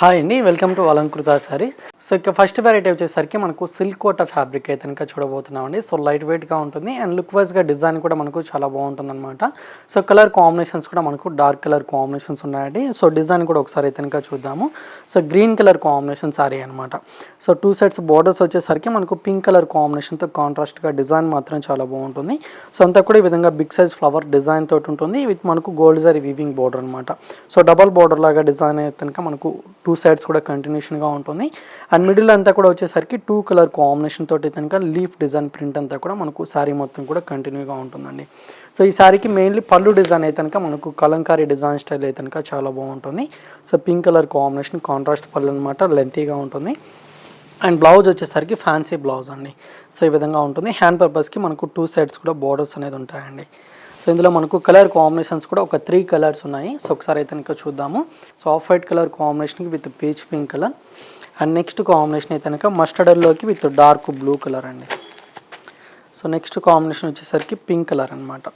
Hi అండి, welcome to Alankrita saris. So ఇక first variety వచ్చేసరికి మనకు సిల్క్ కోట ఫ్యాబ్రిక్ అయితే కనుక చూడబోతున్నామండి. సో లైట్ వెయిట్గా ఉంటుంది అండ్ లుక్ వైజ్గా డిజైన్ కూడా మనకు చాలా బాగుంటుంది అనమాట. సో కలర్ కాంబినేషన్స్ కూడా మనకు డార్క్ కలర్ కాంబినేషన్స్ ఉన్నాయండి. సో డిజైన్ కూడా ఒకసారి అయితే కనుక చూద్దాము. So green colour combination sorry అనమాట. సో టూ సైడ్స్ బోర్డర్స్ వచ్చేసరికి మనకు పింక్ కలర్ కాంబినేషన్తో కాంట్రాస్ట్గా డిజైన్ మాత్రం చాలా బాగుంటుంది. సో అంతా కూడా ఈ విధంగా బిగ్ సైజ్ ఫ్లవర్ డిజైన్ తోటి ఉంటుంది. విత్ మనకు గోల్డ్ జరీ వీవింగ్ బోర్డర్ అనమాట. సో డబల్ బోర్డర్ లాగా డిజైన్ అయితే కనుక మనకు టూ సైడ్స్ కూడా కంటిన్యూషన్గా ఉంటుంది. అండ్ మిడిల్ అంతా కూడా వచ్చేసరికి టూ కలర్ కాంబినేషన్ తోటి కనుక లీఫ్ డిజైన్ ప్రింట్ అంతా కూడా మనకు శారీ మొత్తం కూడా కంటిన్యూగా ఉంటుందండి. సో ఈ శారీకి మెయిన్లీ పళ్ళు డిజైన్ అయితే కనుక మనకు కలంకారీ డిజైన్ స్టైల్ అయితే కనుక చాలా బాగుంటుంది. So pink colour combination contrast పళ్ళు అనమాట, లెంతీగా ఉంటుంది. అండ్ బ్లౌజ్ వచ్చేసరికి ఫ్యాన్సీ బ్లౌజ్ అండి. సో ఈ విధంగా ఉంటుంది. హ్యాండ్ పర్పస్కి మనకు టూ సైడ్స్ కూడా బోర్డర్స్ అనేది ఉంటాయండి. సో ఇందులో మనకు కలర్ కాంబినేషన్స్ కూడా ఒక 3 కలర్స్ ఉన్నాయి. సో ఒకసారి అయితే కనుక చూద్దాము. సో ఆఫ్ వైట్ కలర్ కాంబినేషన్కి with peach pink colour and next combination అయితే కనుక మస్టర్డ్లోకి విత్ డార్క్ బ్లూ కలర్ అండి. సో నెక్స్ట్ కాంబినేషన్ వచ్చేసరికి పింక్ కలర్ అనమాట.